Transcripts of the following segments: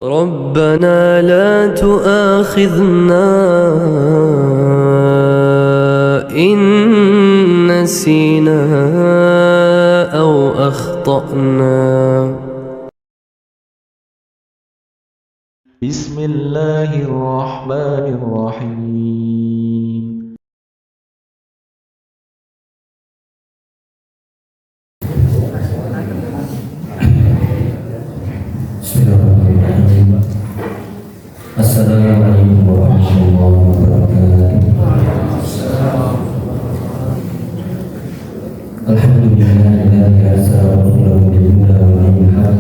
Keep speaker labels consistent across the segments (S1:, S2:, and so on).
S1: ربنا لا تؤاخذنا إن نسينا أو أخطأنا.
S2: بسم الله الرحمن الرحيم.
S3: Bismillahirrahmanirrahim. Assalamualaikum warahmatullahi wabarakatuh. Alhamdulillahilladzi arsala rasulahu bil huda wa dinil haqq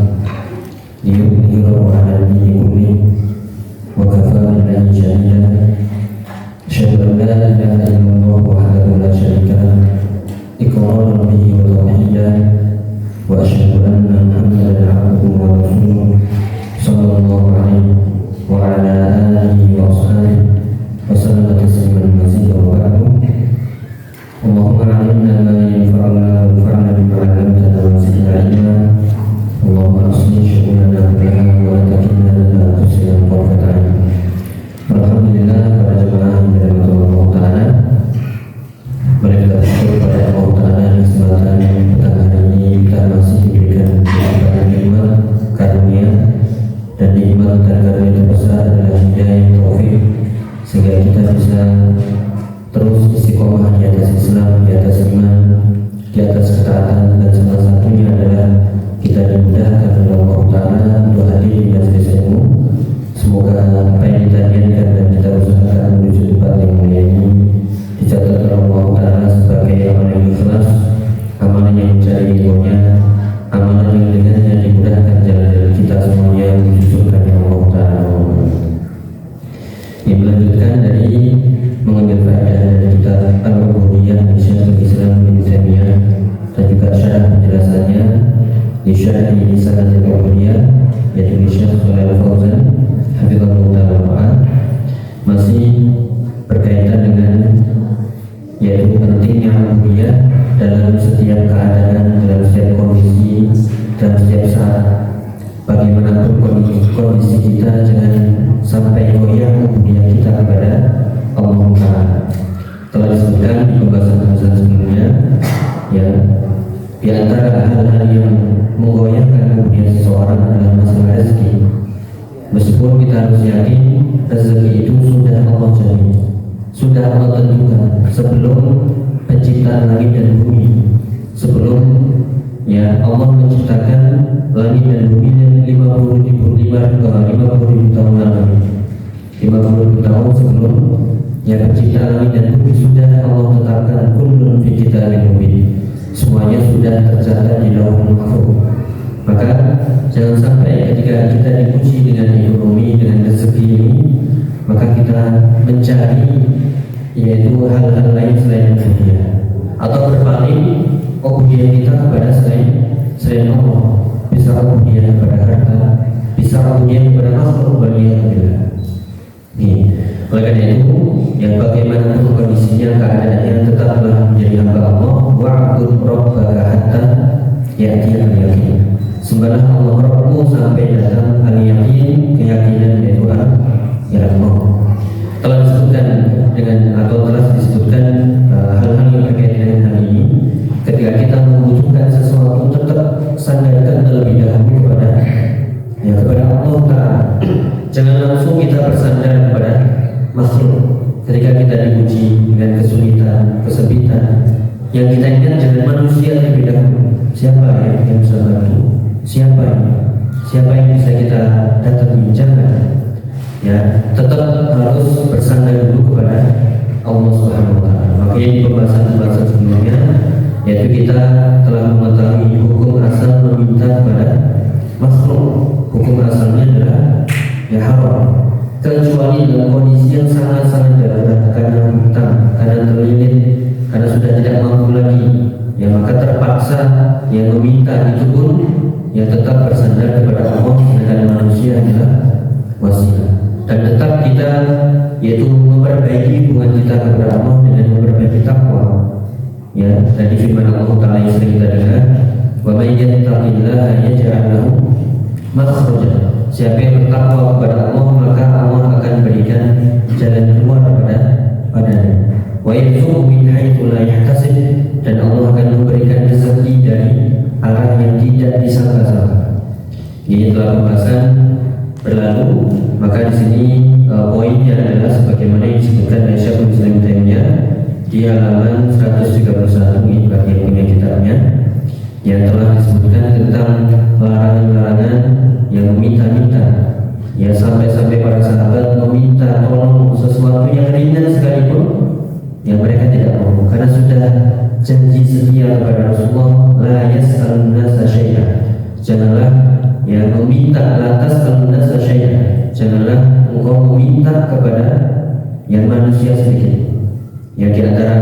S3: liyudhhirahu 'ala ad-dini kullih wa kafaa billahi shahidan. Asyhadu an la ilaha illallah wahdahu la syarika lah iqraran bihi wa tauhidan wa asyhadu anna Muhammadan 'abduhu wa rasuluh sallallahu alaihi wa ala alihi wa ashabihi wa sallama tasliman mazidan wa ba'du. Allahumma 'allimna ma yanfa'una wanfa'na bima 'allamtana wa zidna 'ilma. Allahumma aslih syu'unana kullaha wa la takilna ila anfusina tarfata 'ain. Alhamdulillah, para jemaah yang dirahmati Allah Ta'ala, mari kita bersyukur pada Allah Ta'ala yang kesempatan petang hari ini kita masih diberikan kesempatan nikmat karunia, dan nikmat dan karunia terbesar adalah hidayah taufik, sehingga kita bisa terus istiqomah di atas Islam, di atas iman, di atas ketaatan, dan salah satunya adalah kita dimudahkan oleh Allah Ta'ala untuk hadir di majelis ilmu. Semoga apa yang kita niatkan dan kita usahakan menuju tempat yang mulia ini dicatat oleh Allah Ta'ala sebagai amalan yang ikhlas, amalan yang mencari ridhonya, amalan yang dengannya dimudahkan jalan-jalan kita semuanya menuju surga Allah Ta'ala. Yang melanjutkan dari mengambil faedah dari kitab Al-Ubudiyah di Syekhul Islam Ibnu Taimiyah dan juga syarah penjelasannya di Syarh Lisan Al-Ubudiyah, yaitu di Syekh Shalih Al-Fauzan hafizahullah ta'ala, masih berkaitan dengan yaitu pentingnya ubudiyah dalam setiap keadaan, dalam setiap kondisi, dalam setiap saat. Bagaimanapun kondisi kita, jangan sampai goyah ubudiyah kita kepada Allah Ta'ala. Telah disebutkan di pembahasan sebelumnya, ya, di antara hal-hal yang menggoyahkan ubudiyah seseorang adalah masalah rezeki. Meskipun kita harus yakin rezeki itu sudah Allah jamin, sudah Allah tentukan sebelum penciptaan langit dan bumi, sebelum ya Allah menciptakan langit dan bumi yang 50.000 tahun lalu, 50.000 tahun sebelum ya penciptaan langit dan bumi sudah Allah tetapkan kullun fi kitabin mubin, semuanya sudah tercatat di Lauhul Mahfuz. Maka jangan sampai ketika kita dipuji dengan ekonomi, dengan rezeki ini, maka kita mencari yaitu hal-hal lain selain ubudiyah, atau berbalik ubudiyah kita kepada selain Allah. Bisa ubudiyah kepada harta, bisa ubudiyah kepada makhluk, waliyadzubillah. Oleh karena itu, yang bagaimanapun kondisinya, keadaannya, tetaplah menjadi hamba Allah. Wa'bud rabbaka hatta ya'tiyakal yaqin. Sembahlah Allah Rabbu sampai datang al-yaqin, keyakinan, yaitu Allah. Telah disebutkan telah disebutkan hal-hal yang berkaitan dengan hal ini. Ketika kita membutuhkan sesuatu, tetap sandarkan terlebih dahulu kepada Allah Ta'ala. Jangan langsung kita bersandar kepada makhluk. Ketika kita diuji dengan kesulitan, kesempitan, yang kita ingat jangan manusia terlebih dahulu. Siapa yang bisa bantu? Siapa yang bisa kita datangi? Jangan, ya, tetap harus bersandar dulu kepada Allah Subhanahu wa Ta'ala. Makanya di pembahasan sebelumnya, yaitu kita telah mengetahui hukum asal meminta kepada makhluk. Hukum asalnya adalah ya haram, kecuali dalam kondisi yang sangat-sangat darurat, karena hutang, karena terlilit, karena sudah tidak mampu lagi, ya maka terpaksa yang meminta itu pun ya tetap bersandar kepada Allah, sedangkan manusia adalah wasilah. Dan tetap kita yaitu memperbaiki hubungan kita kepada Allah dengan memperbaiki takwa. Ya, tadi firman Allah Ta'ala yang sering kita dengar, wa may yattaqillaha yaj'al lahu makhraja. siapa yang bertakwa kepada Allah, maka Allah akan berikan jalan keluar padanya. Wa yarzuqhu min haitsu la yahtasib, dan Allah akan memberikan rezeki dari arah yang tidak disangka-sangka. Ini telah pembahasan berlalu, maka di sini poinnya adalah sebagaimana yang disebutkan oleh Syekhul Islam Taimiyah di halaman 131 ini bagi yang punya kitabnya, yang telah disebutkan tentang larangan-larangan yang meminta-minta, ya sampai-sampai para sahabat meminta tolong sesuatu yang ringan sekalipun, yang mereka tidak mau karena sudah janji setia kepada Rasulullah, la yas'alun nasa syai'an, janganlah yang meminta lantas al-nasa syai'an, janganlah engkau meminta kepada yang manusia sedikit. Yang di antara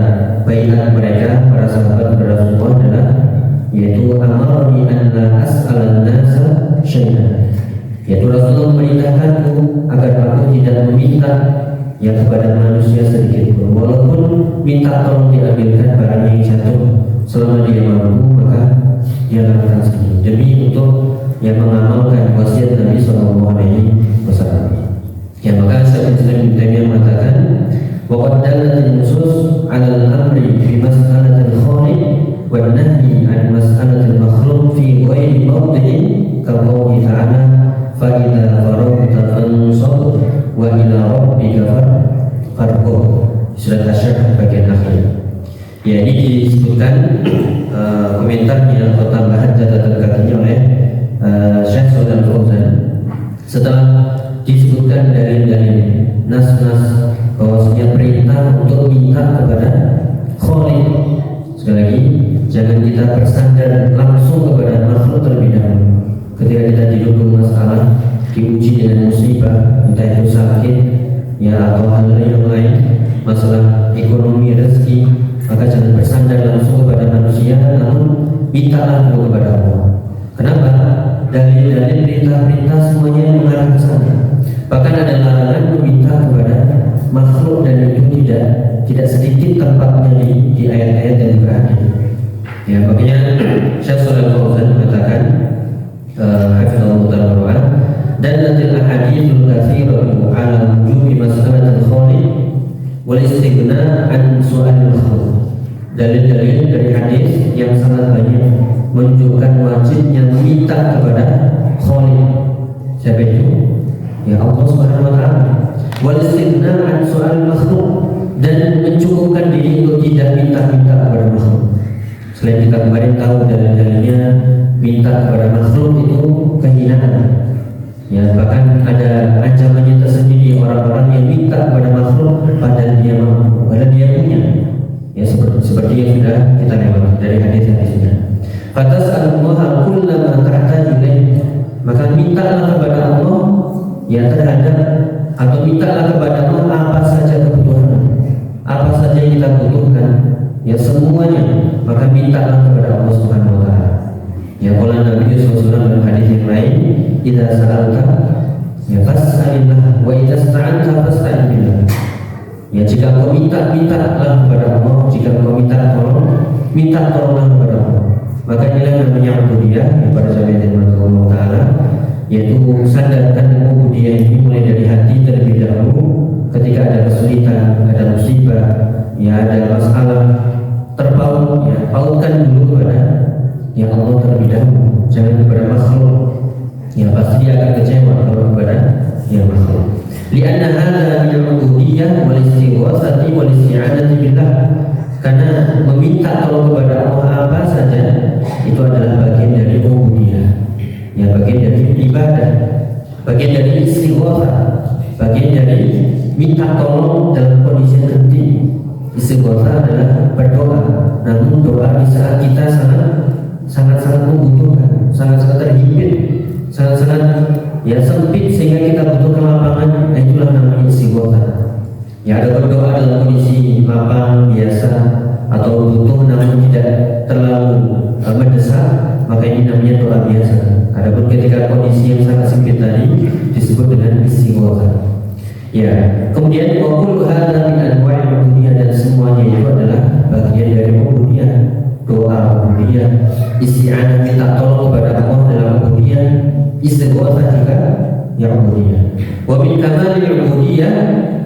S3: baiat mereka para sahabat kepada Rasulullah adalah yaitu amarni an la as'alan nasa syai'an, yaitu Rasulullah memerintahkanku agar aku tidak meminta yang kepada manusia sedikit pun, walaupun minta tolong diambilkan barang yang jatuh, selama dia mampu maka dia lakukan sendiri demi untuk yang mengamalkan wasiat Nabi Sallallahu Alaihi Wasallam. Ya, maka Syekhul Islam Taimiyah mengatakan wa qad dallatil nusus 'ala al-amri fi mas'alatil khaliq wa nahyi 'an mas'alatil makhluq fi ghairi mawdi'in ka qawli ta'ala fa idza faragta fansab wa ila rabbika farghab. Surat Asy-Syarh bagian akhir. Ya, ini disebutkan komentarnya atau tambahan catatan kakinya oleh Syekh Shalal Fauzan setelah disebutkan dalil-dalil nas-nas bahwasanya perintah untuk minta kepada Khaliq. Sekali lagi, jangan kita bersandar langsung kepada makhluk terlebih dahulu. Ketika kita didukung masalah, diuji dengan musibah, entah itu sakit ya atau hal yang lain, masalah ekonomi, rezeki, maka jangan bersandar langsung kepada manusia, namun mintalah kepada Allah. Kenapa? Dalil-dalil perintah-perintah semuanya mengarah ke sana. Bahkan ada larangan meminta kepada makhluk, dan itu tidak sedikit tempatnya di ayat-ayat yang berada. Ya, makanya Syekh Shalal Fauzan mengatakan hafizallahu ta'ala, dan latil ahadithul katsiratu ala wujubi mas'alatil khaliq wal istighna an su'alil makhluq. Dalil-dalil dari hadis yang sangat banyak menunjukkan wajibnya meminta kepada Khaliq. Siapa itu? Ya Allah Subhanahu wa taala. Wal istighna an su'al makhluk, dan mencukupkan diri untuk tidak minta-minta kepada makhluk. Selain kita kemarin tahu dalil-dalilnya minta kepada makhluk itu kehinaan. Ya, bahkan ada ancamannya tersendiri orang-orang yang minta kepada makhluk padahal dia mampu, padahal dia punya. Ya, seperti yang sudah kita lewati dari hadis-hadisnya. Fatas'alullaha kullama tahtaju ilaih, maka mintalah kepada Allah ya terhadap atau mintalah kepada Allah apa saja kebutuhan, apa saja yang kita butuhkan, ya semuanya, maka mintalah kepada Allah Subhanahu wa taala. Ya, qala Nabi sallallahu alaihi wasallam dalam hadis yang lain, idza sa'alta ya fas'alillah wa idza ista'anta fasta'in billah. Ya, jika kau mintalah kepada Allah, jika kau minta tolonglah kepada Allah. Maka inilah namanya ubudiyah yang pada sahabat Allah Taala, yaitu sadarkan ubudiyah ini mulai dari hati terlebih dahulu. Ketika ada kesulitan, ada musibah, ya ada masalah terpaut, ya pautkan dulu kepada ya Allah terlebih dahulu, jangan kepada makhluk. Ya pasti dia akan kecewa kalau kepada ya makhluk. Lianna hadza min al-ubudiyah wal istighatsati wal isti'anati billah. Karena meminta tolong kepada Allah apa saja itu adalah bagian dari ubudiyah. Ya, bagian dari ibadah, bagian dari istighatsah, bagian dari minta tolong dalam kondisi genting. Istighatsah adalah berdoa, namun doa di saat kita sangat membutuhkan, sangat terhimpit, sangat ya sempit sehingga kita butuh kelapangan. Nah, itulah namanya istighatsah. Ya, ada berdoa dalam kondisi lapang biasa atau butuh namun tidak terlalu mendesak, maka ini namanya doa biasa. Adapun ketika kondisi yang sangat sempit tadi disebut dengan istighatsah. Ya, kemudian kullu hadza min anwa'il ubudiyah, dan semuanya itu adalah bagian dari ubudiyah. Doa ubudiyah, isti'anah minta tolong kepada Allah dalam ubudiyah, istighatsah juga ubudiyah. Wa min kamalil ubudiyah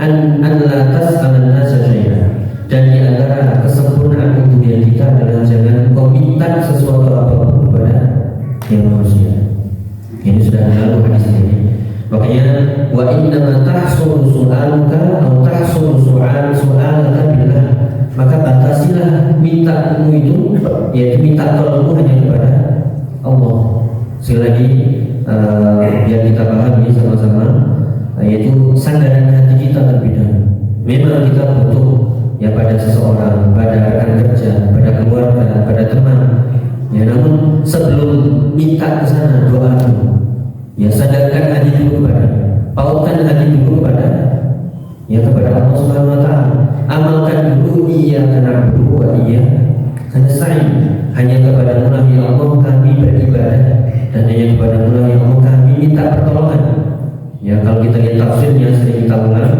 S3: an la tas'alan nasa syai'an. Dan di antara kesempurnaan ubudiyah kita adalah jangan kau minta sesuatu apapun kepada yang manusia. Ini sudah lalu hadis ini. Makanya wa inna ma tahsulu su'aluka atau tahsulu su'alaka billah. Maka batasilah mintamu itu, yaitu minta tolongmu hanya kepada Allah. Sekali lagi biar kita pahami sama-sama, yaitu sandaran hati kita terlebih dahulu. Memang kita butuh ya pada seseorang, pada rekan kerja, pada keluarga, pada teman. Ya, namun sebelum minta ke sana doa dulu. Ya, sadarkan hati dulu kepada, pautkan hati dulu kepada ya kepada Allah Subhanahu wa taala. Amalkan dulu iyyaka na'budu wa iyyaka nasta'in. Hanya kepada Allah ya Allah kami beribadah, dan hanya kepada Allah ya Allah kami minta pertolongan. Ya, kalau kita lihat tafsirnya sering kita ulang,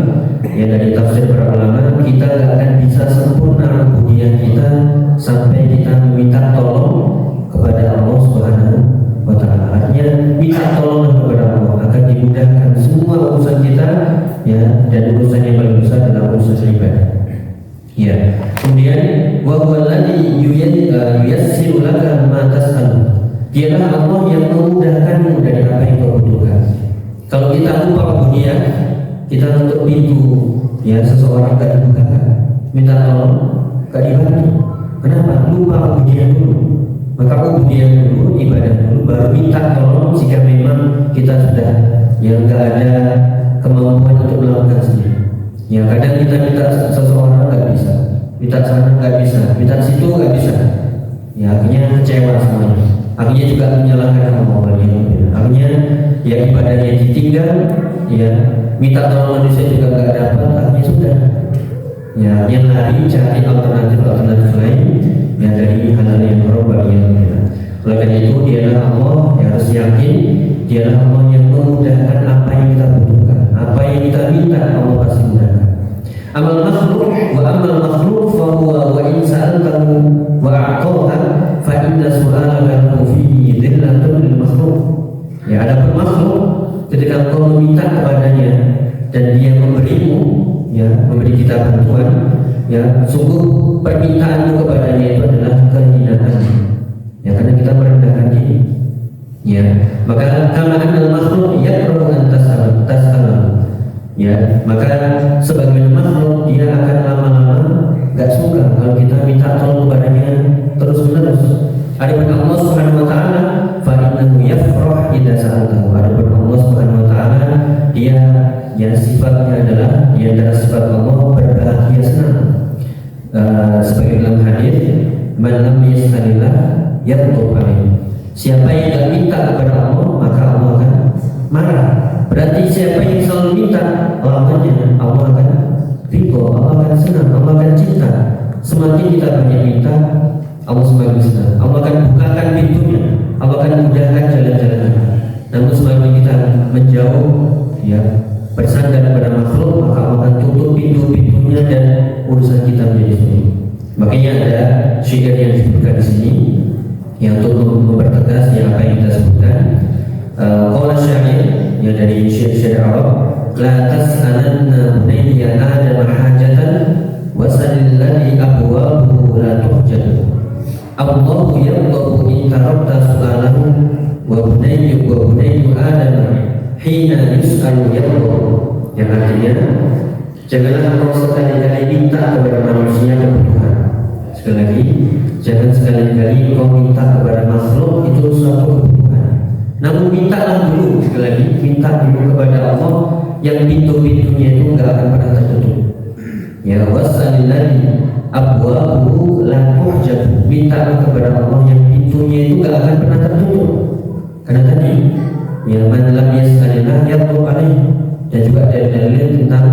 S3: ya dari tafsir para ulama, kita tidak akan bisa sempurna ubudiyah kita sampai kita meminta tolong kepada Allah Subhanahu wa taala. Artinya minta tolong kepada Allah akan dimudahkan semua urusan kita, ya, dan urusan yang paling besar adalah urusan ibadah. Ya. Kemudian wa huwa alladhi yuyassiru laka ma tas'al. Dialah Allah yang memudahkanmu dari apa yang kau butuhkan. Kalau kita lupa ubudiyah, kita tutup pintu, ya seseorang gak dibukakan, minta tolong gak dibantu. Kenapa? Lupa ubudiyah dulu. Maka ubudiyah dulu, ibadah dulu, baru minta tolong jika memang kita sudah yang gak ada kemampuan untuk melakukan sendiri. Ya kadang kita minta seseorang gak bisa, minta sana gak bisa, minta situ gak bisa. Ya akhirnya kecewa semuanya. Akhirnya juga menyalahkan Allah. Akhirnya ya ibadahnya ditinggal, ya minta tolong manusia juga gak dapat. Akhirnya sudah, ya yang lari cari alternatif lain, ya dari hal-hal yang berubah. Oleh karena itu dialah Allah, ya harus yakin dialah Allah yang memudahkan apa yang kita butuhkan, apa yang kita minta Allah pasti mudahkan. Amal makhluk wa amal makhluk fa huwa wa in sa'altahu wa a'taha fa inna su'alaka lahu fihi dhillatun lil makhluk. Ya ada makhluk ketika kau meminta kepadanya dan dia memberimu, ya memberi kita bantuan, ya sungguh permintaanmu kepadanya itu adalah kehinaan. Ya karena kita merendahkan diri. Ya, maka kama annal makhluk yakrahu an tas'al. Ya, maka sebagian makhluk dia akan lama-lama gak suka kalau kita minta tolong kepadanya terus-menerus. Adapun Allah Subhanahu wa taala fa innahu yafrah idza sa'altahu. Adapun Allah Subhanahu wa taala dia yang sifatnya adalah di antara sifat Allah berbahagia senang. Sebagai dalam hadis, man lam yas'alillah yaghdab alaihi. Siapa yang tidak minta kepada Allah maka Allah akan marah. Berarti siapa yang selalu minta, lawannya Allah akan ridho, Allah akan senang, Allah akan cinta. Semakin kita banyak minta, Allah semakin senang. Allah akan bukakan pintunya, Allah akan mudahkan jalan-jalan. Namun semakin kita menjauh, ya bersandar pada makhluk, maka Allah akan tutup pintu-pintunya dan urusan kita menjadi sulit. Makanya ada syair yang disebutkan di sini, yang untuk mempertegas yang apa yang kita sebutkan. Qala syair yang dari syair Arab, la tas'alanna bunayya adama hajatan wasalil ladhi abwabuhu la tuhjad. Allahu yaghdhabu in tarakta su'alahu wa bunayyu adama hina yus'alu yaghdhabu. Yang artinya janganlah kau sekali-kali minta kepada manusia kebutuhan. Sekali lagi, jangan sekali-kali kau minta kepada makhluk itu suatu kebutuhan. Namun mintalah dulu, sekali lagi, minta dulu kepada Allah yang pintu-pintunya itu enggak akan pernah tertutup. Ya wasallillahi abwabuhu la tuhjab. Mintalah kepada Allah yang pintunya itu enggak akan pernah tertutup. Karena tadi ya man lam yas'alillah yaghdab alaihi. Dan juga ada dalil tentang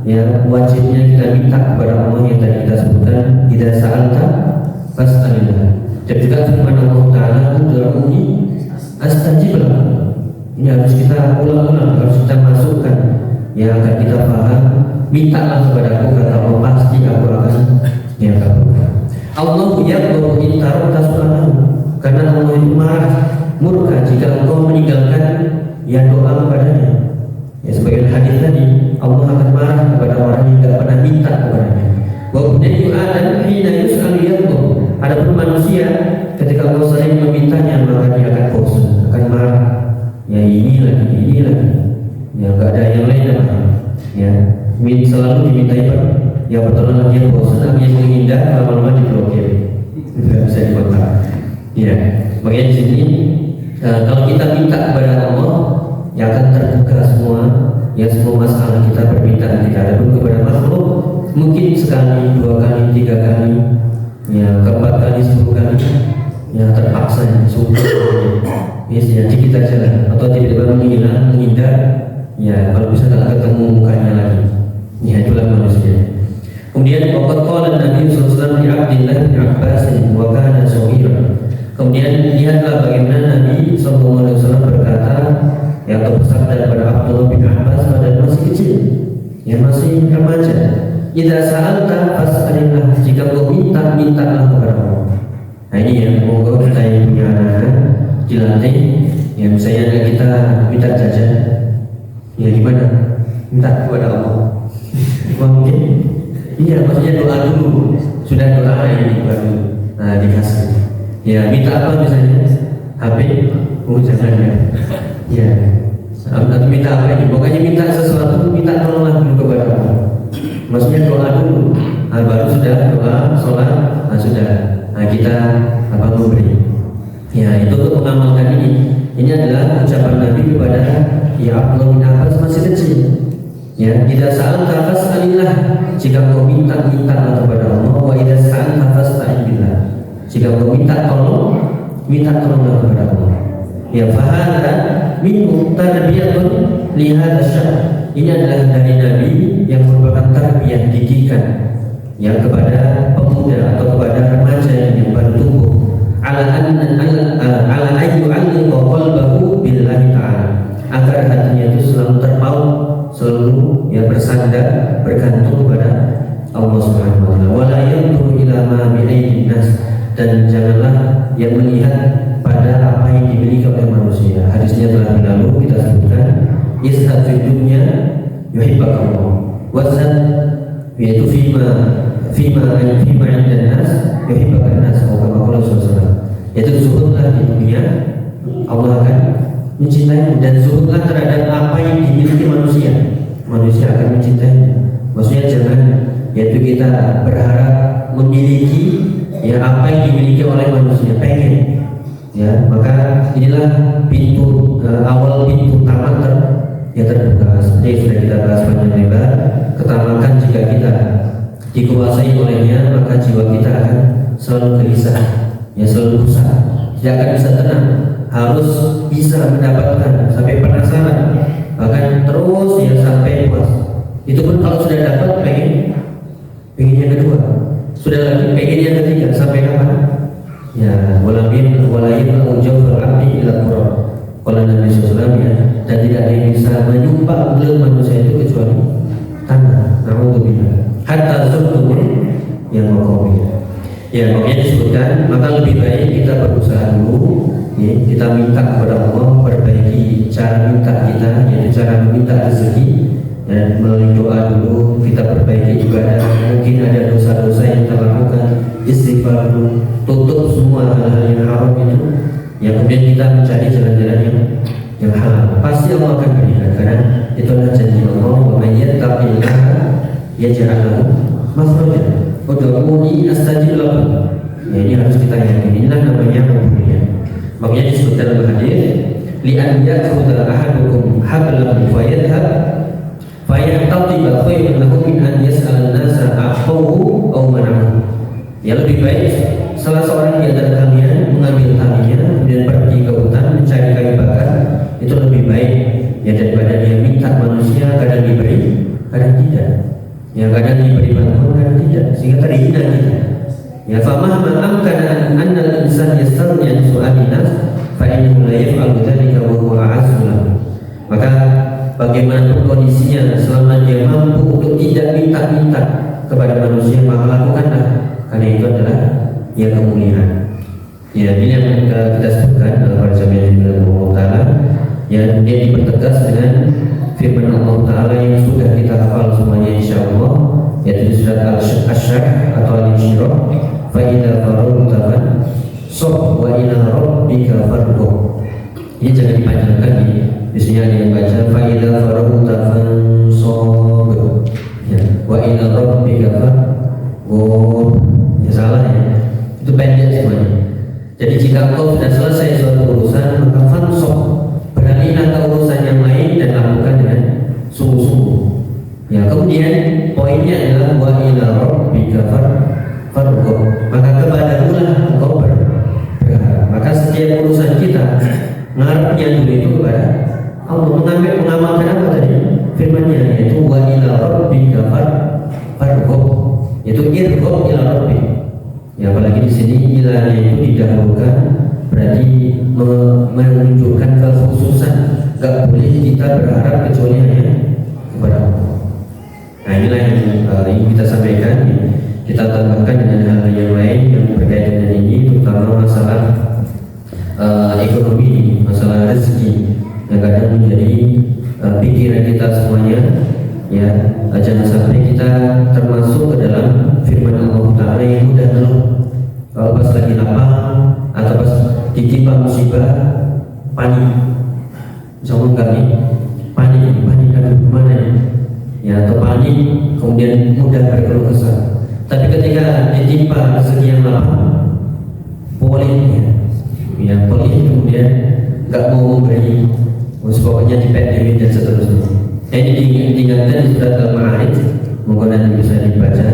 S3: ya wajibnya kita minta kepada Allah yang tadi kita sebutkan, idza sa'alta fas'alillah. Dan juga firman Allah Ta'ala, ud'uuni astajib lakum. Ini harus kita ulang-ulang, harus kita masukkan, ya agar kita paham. Mintalah kepada aku, kata Allah, pasti aku akan ya kabulkan. Allah yaqulu in tarakta su'alahu. Karena Allah itu marah, murka jika engkau meninggalkan ya doa kepadanya. Ya, sebagian hadis tadi Allah akan marah kepada orang yang tidak pernah minta kepadanya. Wa bunayyu Adam hina yus'alu yadhur. Adapun manusia ketika Allah sering memintanya maka dia akan bosan, akan marah. Ya ini lagi, ya nggak ada yang lain apa? Ya, selalu dimintai ya pertolongan dia bosan, dia menghindar, lama-lama diblokir, nggak bisa dikontak. Ya, makanya di sini kalau kita minta kepada Allah, ya akan terbuka semua, ya semua masalah kita, permintaan kita. Adapun kepada makhluk, mungkin sekali, 2 kali, 3 kali, ya keempat kali, 10 kali, ya terpaksa, ya, sungguh. Ya, dikit aja lah, atau tiba-tiba menghilang, menghindar, ya kalau bisa tak ketemu mukanya lagi. Ya itulah manusia. Kemudian waqad qala Nabi sallallahu alaihi wasallam li Abdillah bin Abbas wa kana shaghira. Kemudian lihatlah bagaimana Nabi sallallahu alaihi wasallam berkata, ya atau bersabda kepada Abdullah bin Abbas pada masih kecil, ya masih remaja. Idza sa'alta fas'alillah. Jika kau minta, mintalah kepada Allah. Nah ini ya, monggo kita yang punya anak dilatih. Ya misalnya kita minta jajan, ya gimana? Minta kepada Allah. Mungkin iya, maksudnya doa dulu. Sudah doa ini baru dikasih. Ya minta apa misalnya? HP? Jangan ya. Ya. Atau minta apa ini? Pokoknya minta sesuatu, minta tolonglah dulu kepada Allah. Maksudnya doa dulu. Baru sudah doa, sholat, sudah. Kita memberi. Ya itu untuk mengamalkan ini. Ini adalah ucapan Nabi kepada ya Abdullah bin Abbas masih kecil. Ya, idza sa'alta fas'alillah. Jika kau minta, mintalah kepada Allah. Wa idza sa'alta fasta'in billah. Jika kau minta tolong, minta tolonglah kepada Allah. Ya, fahadha min tarbiyatun li hadzal sya'r. Ini adalah dari Nabi yang merupakan tarbiyah, didikan yang kepada pemuda atau kepada remaja yang baru tumbuh. Ala ayyu alqa qalbahu billahi ta'ala. Agar hatinya itu selalu terpaut, selalu ya bersandar, bergantung kepada Allah Subhanahu wa taala. Wala yanzuru ila ma bi aydin nas. Dan janganlah yang melihat pada apa yang dimiliki oleh manusia. Hadisnya telah berlalu kita sebutkan. Izhad fi dunya yuhibbukallah. Wazad yaitu fima indan nas yuhibbukan nas. Yaitu zuhudlah di dunia, Allah akan mencintai, dan zuhudlah terhadap apa yang dimiliki manusia, manusia akan mencintainya. Maksudnya jangan, yaitu kita berharap memiliki ya apa yang dimiliki oleh manusia, pengen ya, maka inilah pintu awal pintu tamak terbuka. Seperti sudah kita bahas panjang lebar, ketamakan jika kita dikuasai olehnya, maka jiwa kita akan selalu gelisah, ya selalu rusak, tidak akan bisa tenang, harus bisa mendapatkan sampai penasaran, bahkan terus ya sampai puas. Itu pun kalau sudah dapat pengen yang kedua, sudah lagi pengen yang ketiga, sampai kapan? Ya walakin ujub al-abdi ila qura. Kalau Nabi SAW ya, dan tidak ada yang bisa menyumpah belum manusia itu kecuali tanah. Na'udzubillah. Hatta zurtumun yang maqamiyah. Ya, makanya disebutkan, maka lebih baik kita berusaha dulu, ya, kita minta kepada Allah, perbaiki cara minta kita, yaitu cara meminta rezeki, dan melalui doa dulu kita perbaiki ibadah. Mungkin ada dosa-dosa yang kita lakukan, istighfar dulu, tutup semua hal-hal yang haram itu, ya kemudian kita mencari jalan-jalan yang halal. Pasti Allah akan berikan, karena itu adalah janji Allah. Wa may yattaqillaha yaj'al lahu makhrajan. Ud'uuni astajib lakum. Ya, ini harus kita yakini, inilah namanya rububiyah. Makanya disebutkan dalam hadis, li an ya'khudha ahadukum hablahu fayadhhab fayahtatiba khairun lahu min an yas'ala an-nasa a'tahu aw mana'ahu. Ya, lebih baik salah seorang di antara kalian mengambil talinya dan pergi ke hutan mencari kayu bakar, itu lebih baik ya daripada dia minta manusia kadang diberi, kadang tidak. Ya kadang diberi bantuan, kadang tidak, sehingga terhina kita. Ya famahma amkana anna al-insan yastaghni an su'alin nas fa innahu la yaf'alu dzalika wa huwa a'azzu lahu. Maka bagaimanapun kondisinya, selama dia mampu untuk tidak minta-minta kepada manusia, maka lakukanlah, karena itu adalah ya kemuliaan. Ya ini yang kita sebutkan dalam para jamiah Allah Ta'ala, yang dia dipertegas dengan firman Ta'ala yang sudah kita hafal semuanya insyaallah, yaitu surat Al-Asy-Syahr atau Al-Insyirah. Fa idza faragta fansab wa ila rabbika farghab. Ini jangan dipanjangkan nih. Biasanya ada yang baca fa idza faragta fansab ya, wa ila rabbika farghab. Ya salah ya. Itu pendek semuanya. Jadi jika engkau sudah selesai suatu urusan, maka fansab, beralihlah ke urusan yang lain dan lakukan dengan sungguh-sungguh. Ya, kemudian poinnya adalah wa ila rabbika farghab, maka kepadamulah engkau berharap. Maka setiap urusan kita ngarepnya dulu itu kepada Allah, mengamalkan apa tadi firman-Nya, yaitu wa ila rabbika farghab, yaitu irghab ila rabbik. Ya, apalagi di sini ilahnya itu didahulukan, berarti menunjukkan kekhususan. Gak boleh kita berharap kecuali hanya kepada Allah. Nah, inilah yang ingin kita sampaikan. Kita tambahkan dengan hal yang lain yang berkaitan dengan ini, terutama masalah ekonomi, masalah rezeki yang kadang menjadi pikiran kita semuanya. Ya, jangan sampai kita termasuk ke dalam firman Allah Ta'ala yang mudah ngeluh. Kalau pas lagi lapar atau pas ditimpa musibah, panik. Misalnya kami panik, aduh gimana ya, atau panik kemudian mudah berkeluh kesah. Tapi ketika ditimpa rezeki yang lapar, boleh ya boleh kemudian nggak mau memberi, pokoknya dipendemi dan seterusnya. Ini diingatkan di surat Al-Ma'arij, mungkin nanti bisa dibaca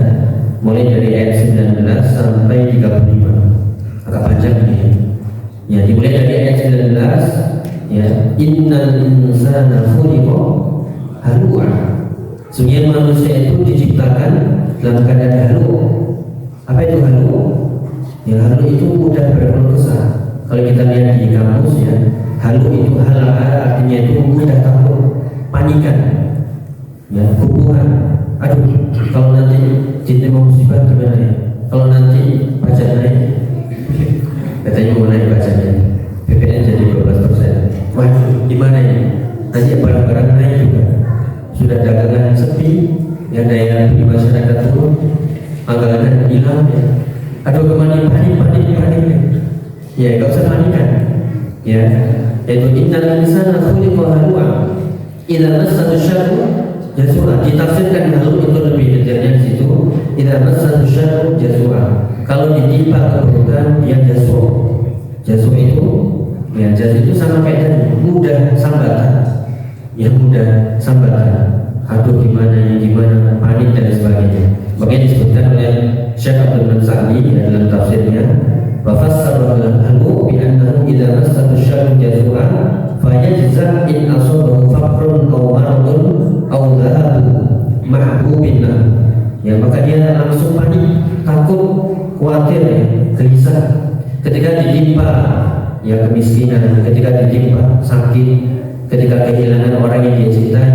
S3: mulai dari ayat 19 sampai 35, agak panjang ini. Ya, dimulai dari ayat 19. Ya, innal insana khuliqa halu'a. Sungguh manusia itu diciptakan dalam keadaan halu. Apa itu halu? Ya, halu itu mudah berkeluh kesah. Kalau kita lihat di kamus ya, halu itu hala'a, artinya itu mudah takut, panikan, ya, hubungan. Aduh, kalau nanti diterima musibah gimana ya? Kalau nanti pajak naik, katanya mau naik pajaknya, BPN jadi 12%. Wah, gimana ya? Nanti barang-barang naik juga. Sudah dagangan sepi, ya, daya beli masyarakat turun, anggaran hilang ya. Aduh, kemana panik. Ya, gak usah panikan. Ya, yaitu innal insana khuliqa halu'a idza massahu syarru jazua. Ditafsirkan halu itu lebih detailnya di situ. Idza massahu syarru jazua. Kalau ditimpa keburukan dia jazu. Jazu itu, ya, jazu itu sama kayak tadi, mudah sambatan. Ya, mudah sambatan. Aduh gimana, panik dan sebagainya. Makanya disebutkan oleh Syekh Abdul Mansali dalam tafsirnya, wa fassara al-halu bi annahu idza massahu syarru jazua fa yajza in asabahu faqrun aw maradun aw dhahabu mahbubin. Ya, maka dia langsung panik, takut, khawatir, ya, gelisah ketika ditimpa ya kemiskinan, ketika ditimpa sakit, ketika kehilangan orang yang dia cintai.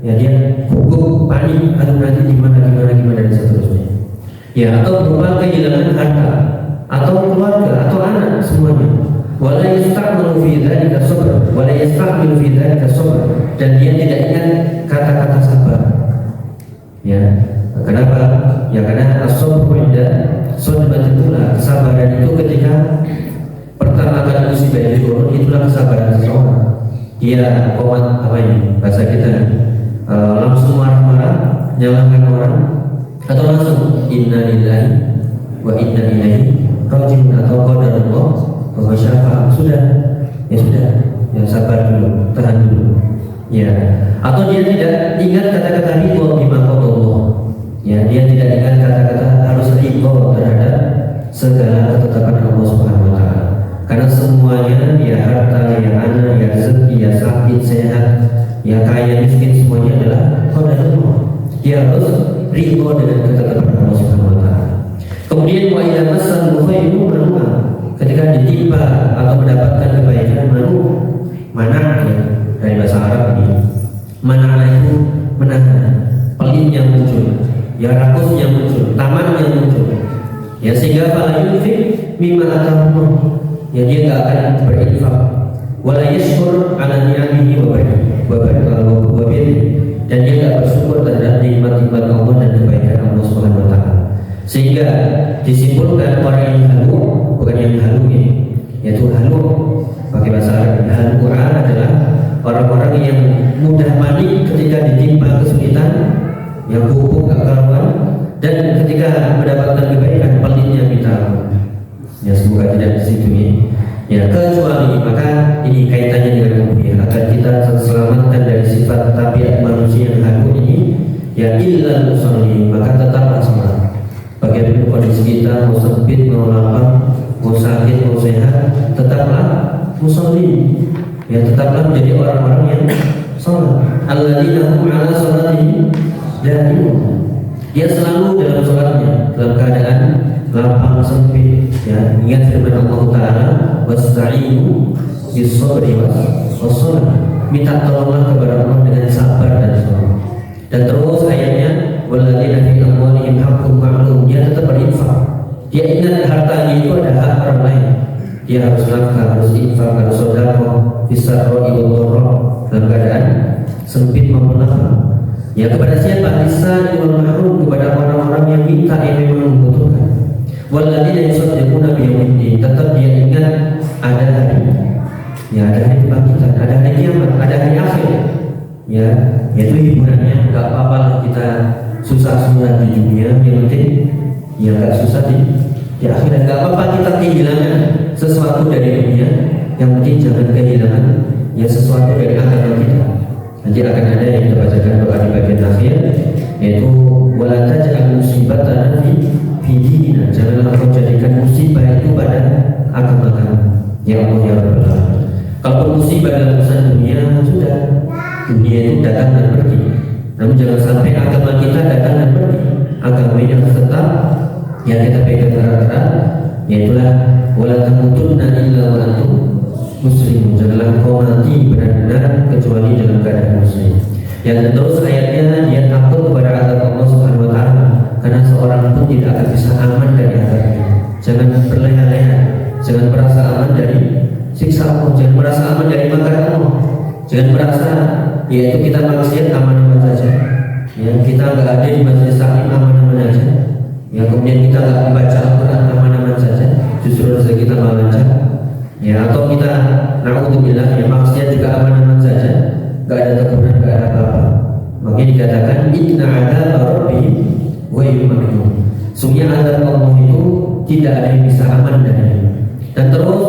S3: Ya, dia gugup, panik, aduh nanti gimana dan seterusnya. Ya, atau berupa kehilangan harta atau keluarga atau anak semuanya. Wala yasta'milu fi dzalika sabr, dan dia tidak ingat kata-kata sabar. Ya, kenapa? Ya, karena as-sabr inda sadmatillah, kesabaran itu ketika pertama kali musibah itu turun, itulah kesabaran seseorang. Dia komat apa ini bahasa kita, langsung marah-marah, nyalahkan orang, atau langsung inna lillahi wa inna ilaihi raji'un, atau qadarullah wa syafa'a. Sudah, ya sabar dulu, tahan dulu. Ya, atau dia tidak ingat kata-kata ridho bima qadallah. Ya, dia tidak ingat kata-kata harus ridho terhadap segala ketetapan Allah Subhanahu wa taala. Karena semuanya, ya harta, ya anak, ya rezeki, ya sakit, sehat, ya kaya, miskin, semuanya adalah qadarullah. Dia harus ridho dengan ketetapan Allah Subhanahu wa taala. Kemudian wa idza massal khairu manua, ketika ditimpa atau mendapatkan kebaikan, mana ya, dari bahasa Arab ini, mana itu menahan, pelitnya muncul, ya rakusnya muncul, tamannya muncul. Ya, sehingga fala yunfik mimma atahullah, ya dia enggak akan berinfak, wala yashkur ala ni'amihi wa birrihi, dan dia nggak bersyukur terhadap nikmat-nikmat Allah dan kebaikan Allah Subhanahu wa taala. Sehingga disimpulkan orang yang halu, bukan yang halu ini, yaitu halu pakai bahasa Arab. Halu adalah orang-orang yang mudah panik ketika ditimpa kesulitan, yang kukuh gak karuan, dan ketika mendapatkan kebaikan pelitnya minta ampun. Ya semoga tidak di situ ya. Kecuali maka ini kaitannya dengan kemudian agar kita terselamatkan dari sifat tabiat manusia yang halu ini, ya illal musalli, maka tetaplah sholat. Bagaimana kondisi kita, mau sempit, mau lapang, mau sakit, mau sehat, tetaplah musalli. Ya tetaplah menjadi orang-orang yang sholat. Alladzina hum ala sholatihim daimun. Dia selalu dalam sholatnya dalam keadaan lapang sempit. Ya ingat firman Allah Taala, wasta'inu bis-sabri was-shalah. Minta tolonglah kepada Allah dengan sabar dan sholat. Dan terus ayatnya, walladzina fi amwalihim haqqun ma'lum. Dia tetap berinfak. Dia ingat hartanya itu ada hak orang lain. Dia harus nafkah, harus infak, harus sedekah, fisarra'i wad dharra, dalam keadaan sempit maupun lapang. Ya kepada siapa? Lisan wal mahrum, kepada orang-orang yang minta yang memang membutuhkan. Walladzina yusaddiquna biyaumiddin, tetap dia ingat ada hari. Ya ada hari kebangkitan, ada hari kiamat, ada hari akhir. Ya, yaitu hiburannya. Enggak apa-apa lah kita susah-susah di dunia, yang penting ya enggak susah di akhirat. Enggak apa-apa kita kehilangan sesuatu dari dunia, yang penting jangan kehilangan ya sesuatu dari agama kita. Nanti akan ada yang kita bacakan doa di bagian akhir, yaitu wala taj'al musibatana fi dinina. Janganlah kau jadikan musibah itu pada agama kamu. Ya Allah ya Rabbal alamin. Kalau musibah dalam urusan dunia, sudah, dunia itu datang dan pergi. Namun jangan sampai agama kita datang dan pergi. Agama ini harus tetap yang kita pegang erat-erat, yaitulah wala tamutunna illa wa antum muslimun. Janganlah kau mati benar-benar kecuali dalam keadaan muslim. Dan terus ayatnya, dia takut kepada azab Allah Subhanahu wa taala, karena seorang pun tidak akan bisa aman dari azabnya. Jangan berleha-leha, jangan merasa aman dari siksa Allah, jangan merasa aman dari makanan Allah. Jangan merasa yaitu kita manusia aman-aman saja. Ya, kita nggak ada di majelis taklim aman-aman saja. Ya, kemudian kita nggak membaca Al-Quran aman-aman saja. Justru rezeki kita lancar. Ya, atau kita na'udzubillah ya maksudnya juga aman-aman saja. Nggak ada kekurangan, nggak ada apa-apa. Makanya dikatakan inna adzab rabbi wa yu'minu. Sungguhnya azab Allah itu tidak ada yang bisa aman darinya. Dan terus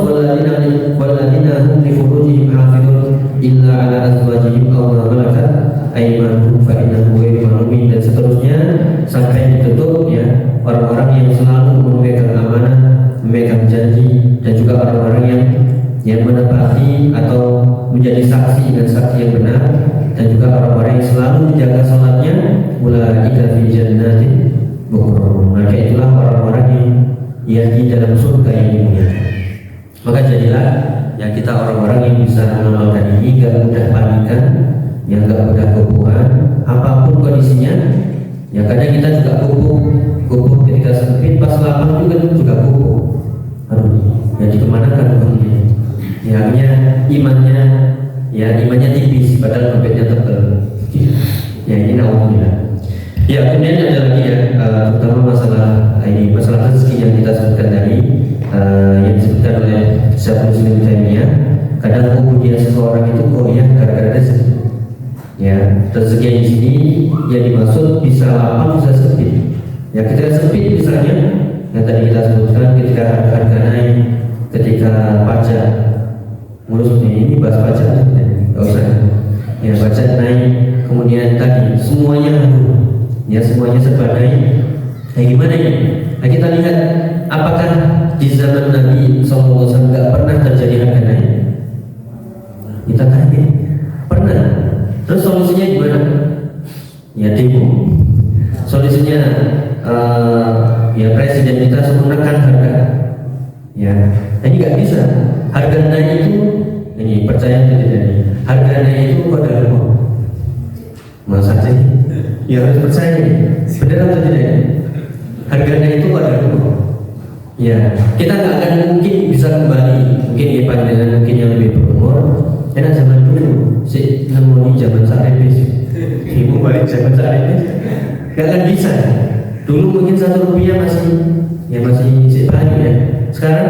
S3: walladzina hum li furujihim hafizun illa ala azwajihim aw ma malakat aymanuhum fa innahum ghairu malumin, dan seterusnya sampai ditutup ya orang-orang yang selalu memegang amanah, memegang janji, dan juga orang-orang yang menepati atau menjadi saksi dengan saksi yang benar, dan juga orang-orang yang selalu menjaga salatnya, ulaika fi jannatin mukarramun. Maka itulah orang-orang yang di dalam surga yang dimuliakan. Maka jadilah ya kita orang-orang yang bisa mengamalkan ini, gak mudah panikan, yang gak mudah kebuhan, apapun kondisinya. Ya kadang kita juga kukuh ketika sempit, pas lapang juga kukuh. Aduh, ya dikemanakan uangnya? Ya akhirnya imannya tipis, padahal dompetnya tebal. Ya ini alhamdulillah. Ya kemudian ada lagi ya, terutama masalah rezeki yang kita sebutkan tadi, yang disebutkan oleh Syekhul Islam Taimiyah. Kadang kemudian seseorang itu goyah gara-gara rezeki. Ya, rezeki yang di sini yang dimaksud bisa lapang, bisa sempit. Ya ketika sempit misalnya, yang tadi kita sebutkan ketika harga naik, ketika pajak, ngurus ini bahas pajak, nggak usah. Ya pajak naik, kemudian tadi semuanya serba naik. Nah gimana ini? Nah kita lihat apakah di zaman Nabi SAW nggak pernah terjadi harga naik? Kita tanya, pernah. Terus solusinya gimana? Ya demo. Solusinya ya presiden kita suruh menekan harga. Ya, nah, ini nggak bisa. Harga naik itu, ini percaya atau tidak? Harga naik itu pada Allah. Masa sih? Ya harus percaya. Benar atau tidak? Harganya itu pada Allah. Ya, kita nggak akan mungkin bisa kembali. Mungkin ya pandangan mungkin yang lebih berumur. Karena zaman dulu, si nemoni zaman saat Ibu balik zaman saat ini nggak akan bisa. Dulu mungkin 1 rupiah masih sebanyak ya. Sekarang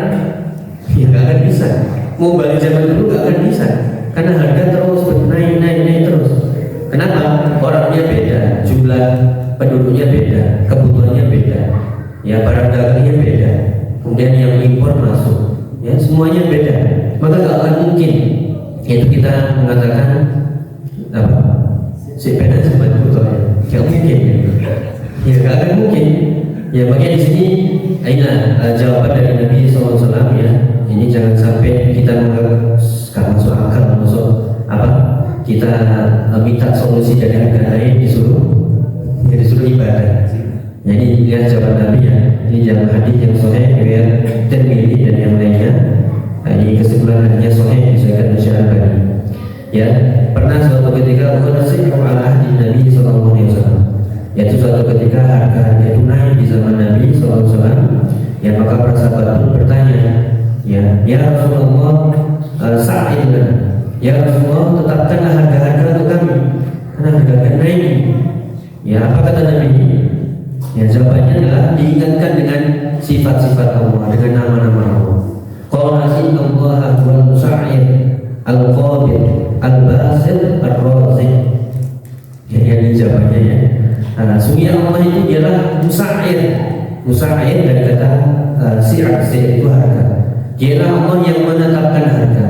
S3: ya nggak akan bisa. Mau balik zaman dulu nggak akan bisa karena harga terus naik terus. Kenapa? Orangnya beda, jumlah penduduknya beda, kebutuhannya beda, ya barang dagangnya beda, kemudian yang impor masuk, ya semuanya beda. Maka nggak akan mungkin itu kita mengatakan apa? Si beda sebanyak butuhnya, nggak mungkin. Ya nggak akan mungkin. Ya makanya di sini ini jawaban dari Nabi SAW ya. Ini jangan sampai kita menganggap nggak masuk akal, masuk apa? Kita minta solusi dari harga lain disuruh ibadah. Jadi lihat jawaban Nabi ya. Ini jawaban hadis yang sahih riwayat Tirmidzi dan yang lainnya. Nah, ini kesimpulan hadisnya sahih disahkan Syarabani. Ya, pernah suatu ketika Rasulullah ala ahdi Nabi sallallahu alaihi wasallam. Yaitu suatu ketika harga itu naik di zaman Nabi sallallahu alaihi wasallam. Ya maka para sahabat pun bertanya, ya Rasulullah, sa'ilna. Ya Rasulullah, tetapkanlah harga-harga untuk kami karena harga naik. Ya apa kata Nabi? Ya jawabannya adalah diingatkan dengan sifat-sifat Allah, dengan nama-nama Allah. Qala innallaha huwal musa'ir al-qabid al-basit ar-razik. Ya ini jawabannya ya. Nah, sungguh Allah itu ialah musa'ir. Musa'ir dari kata si'ar itu harga. Dialah Allah yang menetapkan harga.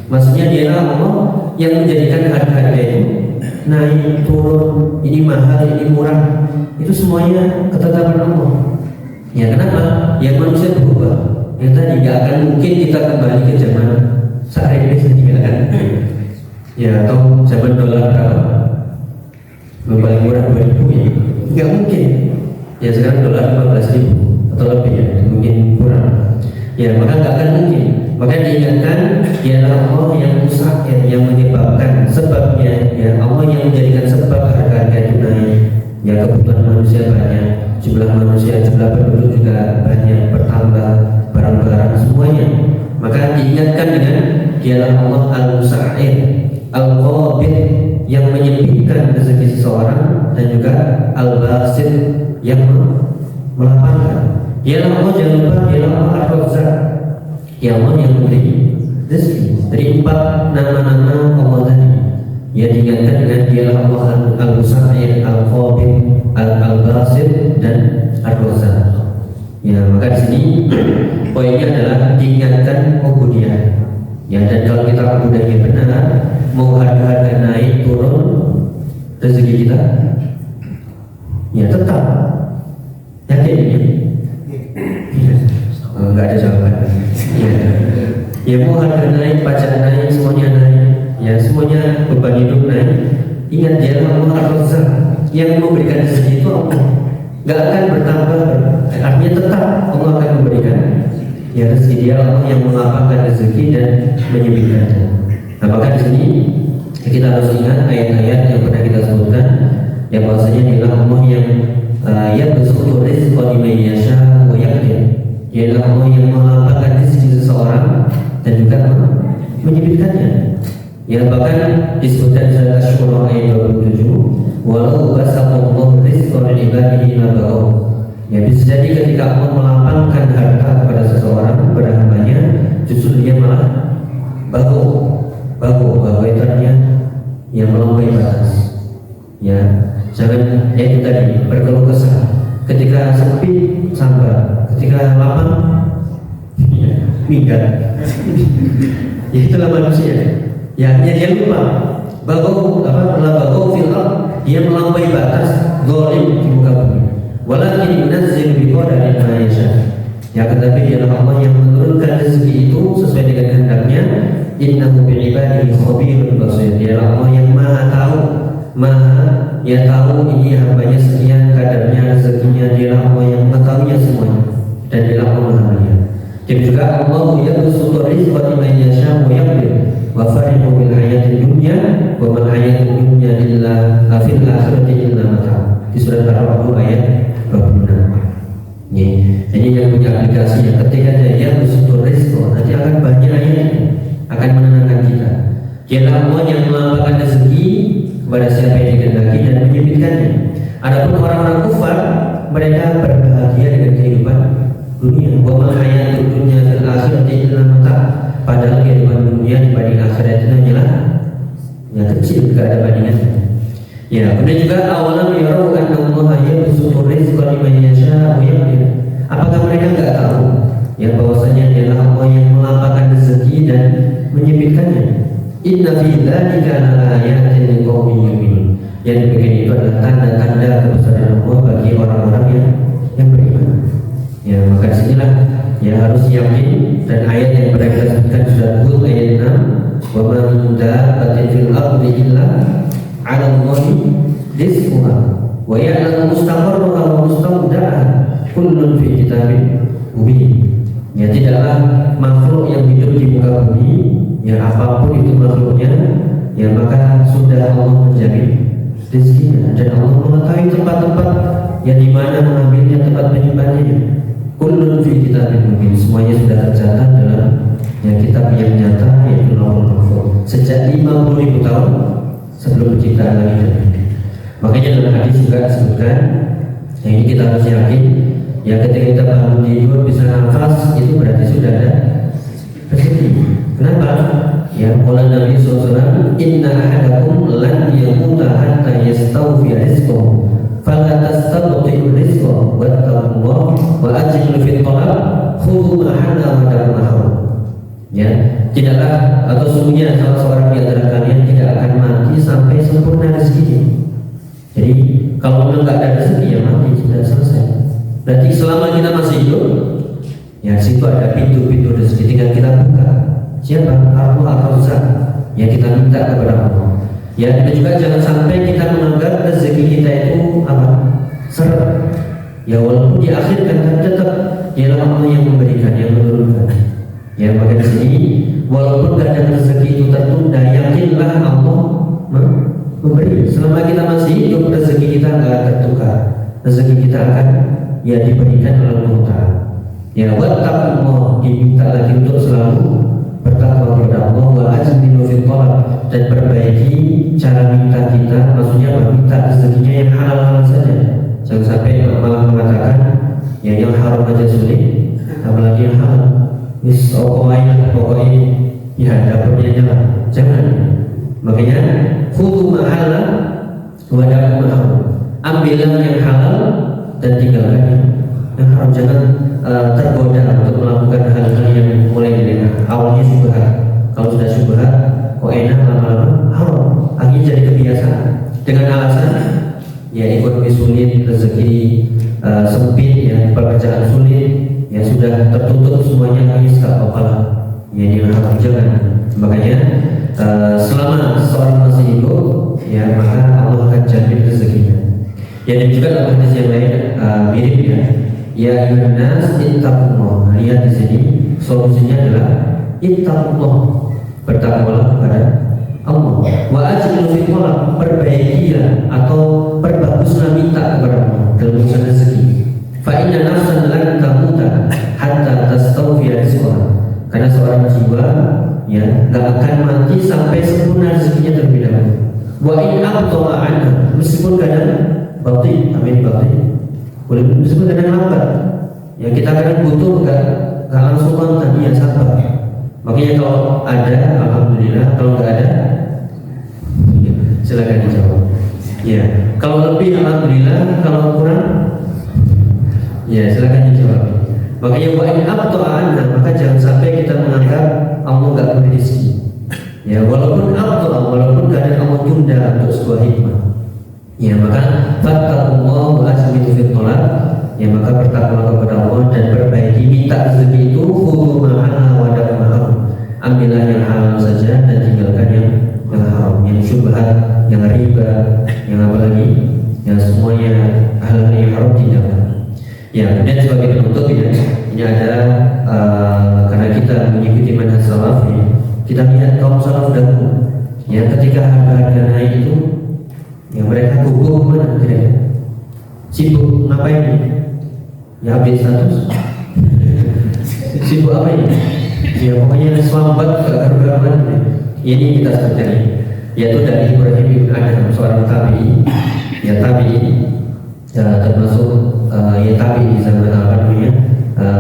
S3: Maksudnya dialah Allah yang menjadikan harga-harga itu naik, turun, ini mahal, ini murah. Itu semuanya ketetapan Allah. Ya kenapa? Ya manusia berubah. Yang tadi tidak akan mungkin kita kembali ke zaman saat ini sendiri kan? Ya atau zaman dolar berapa? Paling murah 2.000 ya? Nggak mungkin. Ya sekarang dolar 15.000 atau lebih ya, mungkin kurang. Ya maka nggak akan mungkin. Maka diingatkan dialah Allah yang musa'ir, yang menyebabkan sebabnya. Ya Allah yang menjadikan sebab harga-harga itu naik. Ya kebutuhan manusia banyak, jumlah manusia, jumlah penduduk juga banyak bertambah, barang-barang semuanya. Maka diingatkan dengan dialah Allah al-musa'ir, al-qabid, yang menyempitkan rezeki seseorang, dan juga al-basit, yang melapangkan. Dialah Allah, jangan lupa dialah Allah ar-razzaq, ya Allah yang memberi rezeki. Dari 4 nama-nama Allah tadi, ya diingatkan dengan dialah Allah al-musa'ir, al-qabid, al-basit, dan ar-razzaq. Ya maka di sini poinnya adalah diingatkan ubudiyah. Ya dan kalau kita ubudiyahnya benar, mau harga-harga naik turun rezeki kita, ya tetap yakin ya. Nggak ada jawaban. Ya mau harga naik, pajak naik, semuanya naik. Ya semuanya beban hidup naik. Ingat dia Allah ar-razzaq, yang memberikan rezeki itu Allah. Nggak akan bertambah, artinya tetap Allah akan memberikan. Ya rezeki dia Allah yang melapangkan rezeki dan menyempitkannya. Nah maka di sini kita harus ingat ayat-ayat yang pernah kita sebutkan, yang bahwasanya dialah Allah yang yabsutu rizqa liman yasha wa yaqdir. Dialah Allah yang melapangkan rezeki seseorang dan juga menyempitkannya. Ya bahkan disebutkan dalam Asy-Syura ayat 27, walau basatallahu rizqa li ibadihi labaghaw. Ya bisa jadi ketika Allah melapangkan harta kepada seseorang, kepada hambanya, justru dia malah bagus itu artinya yang melampaui batas. Ya jangan itu tadi berkeluh kesah. Ketika sepi sabar, ketika lapang ya, minggat. Ya itulah manusia. Ya dia lupa bagau fil ard, dia melampaui batas, zalim di muka bumi. Walakin yunazzil bi qadarin ma yasha. Ya tetapi dialah Allah yang menurunkan rezeki itu sesuai dengan kehendaknya. Innahu bi ibadihi khabirun basir. Dialah Allah yang Maha tahu, tahu ini hambanya sekian kadarnya rezekinya. Dialah Allah yang mengetahuinya semuanya, dan dialah Allah Maha melihat. Dan juga Allah yabsutu rizqa liman yasha wa yaqdir. Wa farihu bil hayatid dunya wa mal hayatud dunya illa fil akhirati illa mata'. Di surat Ar-Ra'd ayat 26. Ini yang punya aplikasi yang ketika dia bersyukur rizqo, nanti akan banyak ayat akan menenangkan kita. Dialah Allah yang melapangkan rezeki kepada siapa yang dikehendaki dan menyempitkannya. Adapun orang-orang kufar, mereka berbahagia dengan kehidupan dunia. Wa ma hayatud dunya fil akhirati illa mata'. Padahal kehidupan dunia dibanding akhirat itu hanyalah yang kecil, tidak ada bandingannya. Ya, kemudian juga awalam yarau anna Allah yabsutu rizqa liman yasha'u wa yaqdir. Apakah mereka enggak tahu yang bahwasanya dialah Allah yang melapangkan rezeki dan menyempitkannya? Inna fi dzalika laayatin liqaumin yu'minun. Yang demikian itu adalah tanda-tanda kebesaran Allah bagi orang-orang yang beriman. Ya, maka disinilah ya harus yakin, dan ayat yang pernah kita sebutkan sudah Hud ayat 6, wa ma min dabbatin fil ardi illa 'ala Allahi rizquha wa ya'lamu mustaqarraha wa mustawda'aha kullun fi kitabin mubin. Ya, tidaklah makhluk yang hidup di muka bumi, ya apapun itu makhluknya, ya maka sudah Allah menjamin rezekinya, dan Allah mengetahui tempat-tempat yang dimana mengambilnya, tempat menyimpannya. Kullun fi kitabin mubin, semuanya sudah tercatat dalam ya kitab yang nyata, yaitu Lauhul Mahfuz, sejak 50.000 tahun sebelum penciptaan langit dan bumi. Makanya dalam hadis juga disebutkan, yang ini kita harus yakin, ya ketika kita bangun tidur bisa nafas, itu berarti sudah ada rezeki. Kenapa? Ya, qala Nabi SAW, inna ahadakum lan yamuta hatta yastawfi rizqahu fala tastabti'u rizqahu wattaqullaha wa ajmilu fi talab khudhu ma hana wa da'u ma haram. Ya, tidaklah atau sungguhnya salah seorang di antara kalian tidak akan mati sampai sempurna rezekinya. Jadi kalau memang nggak ada rezeki ya mati, sudah selesai. Berarti selama kita masih hidup, ya situ ada pintu-pintu rezeki, tinggal kita buka. Siapa? Allah Ar-Razzaq. Ya, kita minta kepada Allah. Ya, dan juga jangan sampai kita menganggap rezeki kita itu apa? Seret. Ya, walaupun diakhirkan, tapi tetap dialah Allah yang memberikan, yang menurunkan. Ya, maka di sini walaupun kadang rezeki itu tertunda, yakinlah Allah memberi. Selama kita masih hidup, rezeki kita akan tertukar. Rezeki kita akan ya diberikan oleh Allah Ta'ala. Ya, wattaqullah, diminta lagi untuk selalu bertakwa kepada Allah, wa ajmilu fil talab, dan perbaiki cara minta kita, maksudnya meminta rezekinya yang halal-halal saja. Jangan sampai malah mengatakan ya yang haram aja sulit, apalagi yang halal. Wis pokoknya ya dapatnya jalan. Jangan. Makanya khudhu ma halal wa da'u ma haram. Ambillah yang halal dan tinggalkan yang haram. Jangan tergoda untuk melakukan hal-hal yang mulai dari awalnya syubhat. Kalau sudah syubhat, kok enak, lama-lama haram. Akhirnya jadi kebiasaan dengan alasan ya ekonomi sulit, rezeki sempit, ya pekerjaan sulit, ya sudah tertutup semuanya, habis tak apa-apa. Ya ini haram, jangan. Makanya selama seorang masih hidup, ya maka Allah akan jamin rezekinya. Ya, dan juga dalam hadis yang lain mirip ya. Ya ayyuhan nas ittaqullah. Lihat di sini solusinya adalah ittaqullah, bertakwalah kepada Allah. Wa ajmilu fi talab, perbaikilah atau perbaguslah minta kepada Allah dalam urusan rezeki. Fa inna nafsan lan tamuta hatta tastawfi rizqaha. Karena seorang jiwa ya enggak akan mati sampai sempurna rezekinya terlebih dahulu. Wa in abta'a anha, meskipun kadang batin, amin batin. Boleh meskipun kadang lambat. Ya kita kadang butuh enggak langsung kontan, ya sabar. Makanya kalau ada alhamdulillah, kalau enggak ada silakan dijawab. Ya, kalau lebih alhamdulillah, kalau kurang ya silakan dijawab. Makanya wa in abta'ana, maka jangan sampai kita menganggap Allah enggak beri rezeki. Ya, walaupun walaupun kadang Allah tunda untuk sebuah hikmah. Ya, maka fattaqullaha wa asmitu fil talab. Ya, maka bertakwalah kepada Allah dan perbaiki minta rezeki itu khudhu ma halal wa da'u ma haram. Ambillah yang halal saja dan tinggalkan yang haram, yang syubhat, yang riba, yang apa lagi, yang semuanya hal-hal yang haram tinggalkan. Ya, kemudian sebagai penutup ya, ini ada karena kita mengikuti manhaj salaf ya, kita lihat kaum salaf dahulu ya, ketika harga naik itu ya mereka gugup mana kira-kira, sibuk ngapain? Ya update status. Sibuk apa ini? Ya pokoknya selamat gak karuan. Ini kita sebutkan. yaitu dari Ibrahim bin Adham, seorang tabi'i, ya tabi'i, termasuk ya tabi'i di zaman apa namanya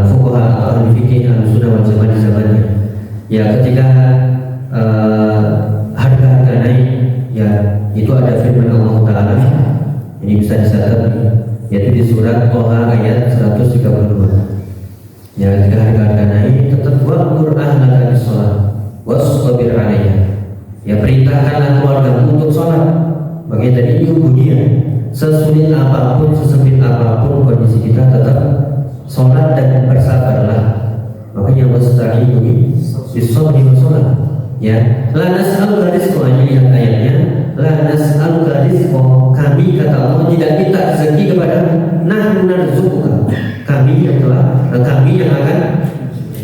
S3: fuqaha ahli fikih al-sunnah wal jamaah di zamannya. Ya ketika harga naik, ya itu ada firman Allah Taala, ini bisa dicatat, yaitu di surat Toha ayat 132. Ya ketika harga naik, tetap wa'mur ahlaka bis-shalah wastabir 'alaiha. Ya perintahkanlah keluargamu untuk sholat. Bagian dari ubudiyah. Sesulit apapun, sesempit apapun kondisi kita, tetap sholat dan bersabarlah. Makanya wasta'inu bis-sabri was sholat. Ya, la nas'aluka rizqan, ini ayatnya. La nas'aluka rizqan, kami kata Allah tidak minta rezeki kepada nahnu narzuquka. Kami yang akan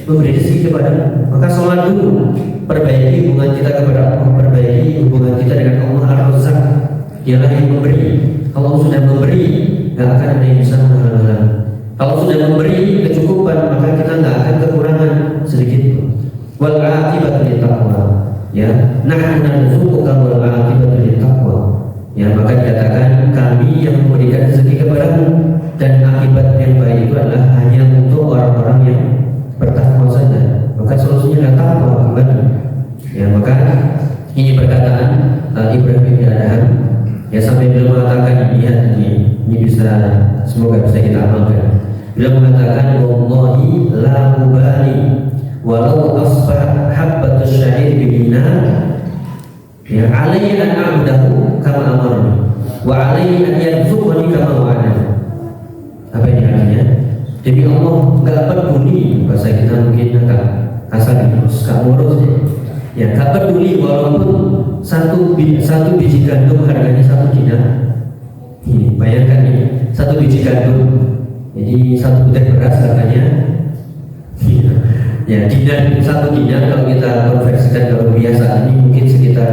S3: memberi rezeki kepada. Maka sholat dulu, perbaiki hubungan kita kepada Allah, perbaiki hubungan kita dengan Allah Ar-Razzaq. Dialah yang memberi. Kalau sudah memberi, nggak akan ada yang bisa menghalang. Kalau sudah memberi kecukupan, maka kita nggak akan kekurangan sedikit pun. Wal aqibatu littaqwa. Ya, nahnu narzuquka wal aqibatu littaqwa. Ya, maka dikatakan kami yang memberikan rezeki kepadamu, dan akibat yang baik itu adalah hanya untuk orang-orang yang bertakwa saja. Maka solusinya adalah takwa kembali. Ya, maka ini perkataan Ibrahim bin Adham, ya sampai beliau mengatakan ini bisa, semoga bisa kita amalkan. Beliau mengatakan wallahi la ubali walau asbah habbatus sya'ir bidinar, ya alayhi an a'budahu kama amarni wa alayhi an yarzuqani kama wa'adani. Apa ini artinya? Jadi Allah nggak peduli, bahasa kita mungkin agak kasar, nggak ngurus ya, nggak peduli walaupun satu biji gandum harganya 1 dinar. Ini bayangkan nih, 1 biji gandum, jadi 1 butir beras harganya ya dinar, 1 dinar kalau kita konversikan ke rupiah saat ini mungkin sekitar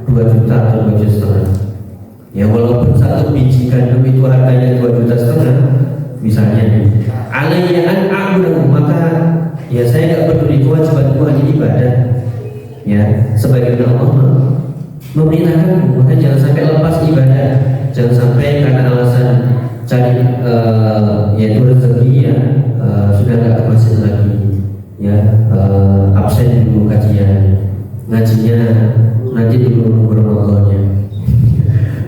S3: 2 juta atau 2,5 juta. Ya walaupun 1 biji gandum itu harganya 2,5 juta misalnya, alayya an a'budahu, maka ya saya nggak peduli, kewajibanku hanya ibadah. Ya sebagaimana Allah memerintahkan, maka jangan sampai lepas ibadah, jangan sampai karena alasan cari yaitu rezeki ya sudah nggak ke masjid lagi, ya absen dulu kajian, ngajinya nanti dulu nunggu Ramadannya,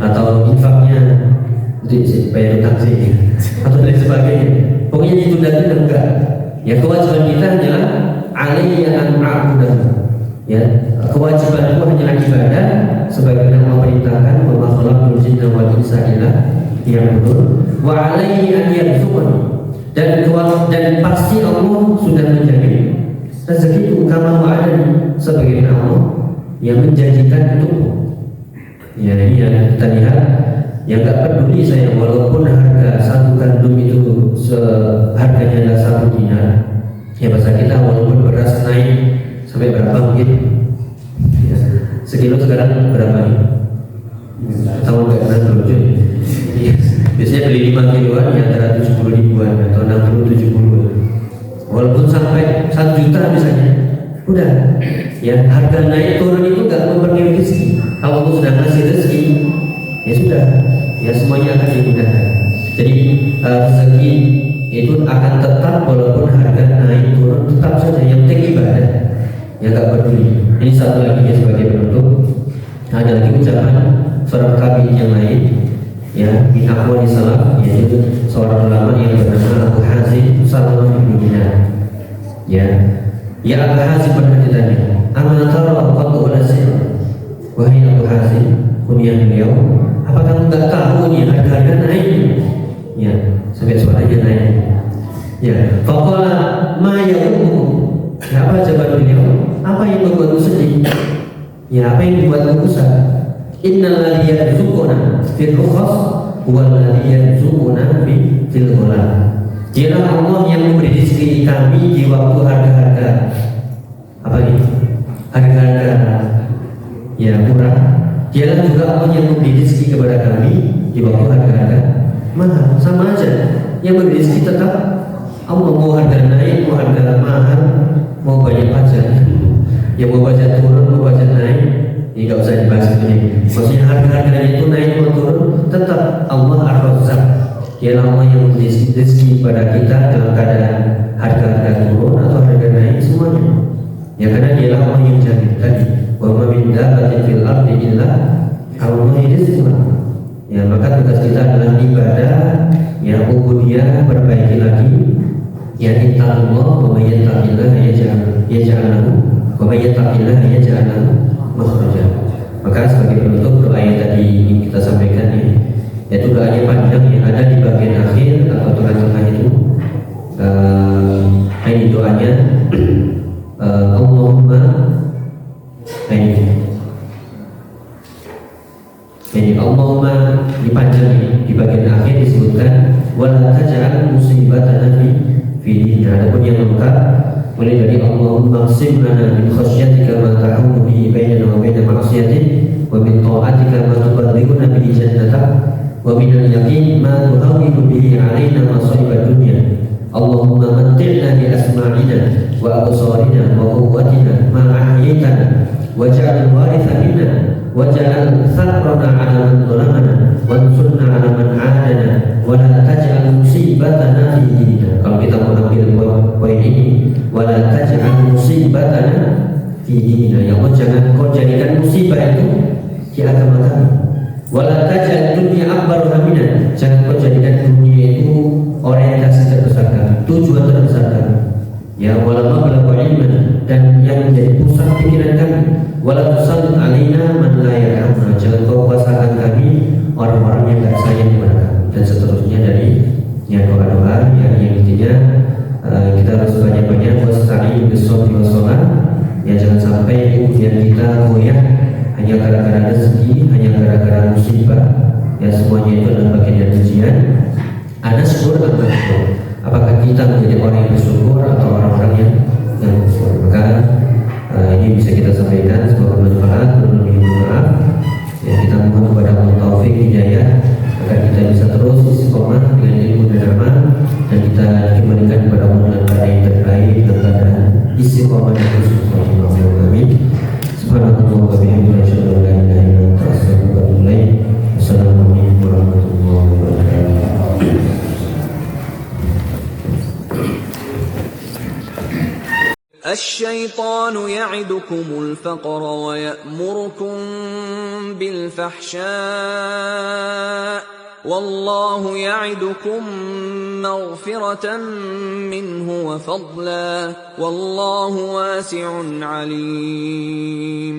S3: atau infaknya bayar utang sih atau lain sebagainya. Pokoknya ditunda-tunda enggak. Ya kewajiban kita hanyalah alayya an a'budahu. Ya, kewajibanku hanyalah ibadah sebagaimana Allah perintahkan, wa ma khalaqtul jinna wal insa illa liya'budun wa alayhi an yarzuqani. Dan pasti Allah sudah menjamin rezeki kama wa'adani, sebagaimana Allah yang menjanjikan untukku. Ya ini yang kita lihat. Yang gak peduli saya walaupun harga 1 gandum itu harganya adalah 1 dinar. Ya bahasa kita walaupun beras naik sampai berapa mungkin ya, sekilo sekarang berapa nih? Tahu nggak pernah lucu? Ya, biasanya beli 5 kiloan ya antara 70 ribuan atau 60-70. Walaupun sampai 1 juta misalnya, udah ya harga naik turun itu gak mempengaruhi rezeki. Kalau aku sudah ngasih rezeki, ya sudah, ya semuanya akan dimudahkan. Jadi rezeki itu akan tetap walaupun harga naik turun, tetap saja yang penting ibadah. Ya gak peduli. Ini satu lagi ya sebagai penutup. Ada lagi ucapan seorang tabi'in yang lain, ya min aqwali salaf, yaitu seorang ulama yang bernama Abu Hazim Salamah bin Dinar. Ya Abu Hazim pernah ditanya, "Ama tara qad ulasir?" Wahai Abu Hazim, kunyah beliau, apa kamu nggak tahu nih harga naik? Ya, sampai suaranya naik. Ya, faqala ma ya'ukum. Apa jawaban beliau? Apa yang membuatmu sedih? Ya, apa yang membuatmu kusah? Innal ladzi yarzuquna fil rukhas huwa alladzi yarzuquna fil ghala. Dialah Allah yang memberi rezeki kami di waktu harga-harga apa ini? Harga-harga ya murah. Dialah juga Allah yang memberi rezeki kepada kami di waktu harga-harga mahal. Sama aja, yang memberi rezeki tetap Allah. Mau harga naik, mau harga mahal, mau banyak pajak, ya mau pajak turun, mau pajak naik, Ini nggak usah dibahas itu nih. Maksudnya harga-harganya itu naik atau turun, tetap Allah Ar-Razzaq. Dialah Allah yang memberi rezeki pada kita dalam keadaan harga-harga turun atau harga naik semuanya. Ya karena dialah Allah yang jamin tadi. Wa ma min dabbatin fil ardi illa 'ala Allahi rizquha. Ya maka tugas kita adalah ibadah, ya ubudiyah, perbaiki lagi. Ya intallah wa may yattaqillaha yaj'al lahu wa may yattaqillaha yaj'al lahu makhraja. Maka sebagai penutup doa yang tadi ingin kita sampaikan ya, yaitu doanya panjang yang ada di bagian akhir atau tengah-tengah itu. Ini doanya Allahumma ini Allahumma dipanjang di bagian akhir disebutkan wala taj'al musibatana fi dinina. Adapun yang lengkap mulai dari Allahumma qsim lana min khasyatika ma tahulu bihi bainana wa baina ma'siyatik wa min ta'atika ma tuballighuna bihi jannatak wa min al-yaqin ma tuhawwinu bihi 'alaina masa'ibad dunya. Allahumma matti'na bi asma'ina wa absarina wa quwwatina ma ahyaytana waj'al waritha minna waj'al tharrana 'ala man zalamana wansurna 'ala man 'adana wa la taj'al musibatana fi dinina. Kalau kita mengambil poin ini, wa la taj'al musibatana fi dinina, ya Allah jangan kau jadikan musibah itu di agama kami. Wa la taj'al dunya akbar hamina, jangan kau jadikan dunia itu orientasi terbesar kami, tujuan terbesar kami. Ya wala mablagha ilmana, dan yang menjadi pusat pikiran kami. Wala tusallit alaina man la yarhamuna, jangan kau kuasakan kami orang-orang yang tidak sayang kepada kami, dan seterusnya dari yang doa-doa yang intinya kita harus banyak-banyak wasta'in bis-shabri was-shalah. Ya jangan sampai ujian kita goyah hanya gara-gara rezeki, hanya gara-gara musibah. Ya semuanya itu adalah bagian dari ujian. Ada syukur atau syukur. Apakah kita menjadi orang yang bersyukur atau orang-orang yang bersyukur? Maka ini bisa kita sampaikan, semoga bermanfaat. Berlebih maaf ya, kita mohon kepada Allah taufik hidayah agar kita bisa terus istiqomah dengan ilmu dan amal, dan kita dikembalikan kepada Allah dalam keadaan yang terbaik, dalam keadaan istiqomah dan husnul. Amin. Subhanallah wa bihamdihi asyhadu an la ilaha illa anta astaghfiruka wa atubu ilaik. Wassalamualaikum warahmatullahi wabarakatuh.
S4: الشيطان يعدكم الفقر ويأمركم بالفحشاء والله يعدكم مغفرة منه وفضلا والله واسع عليم.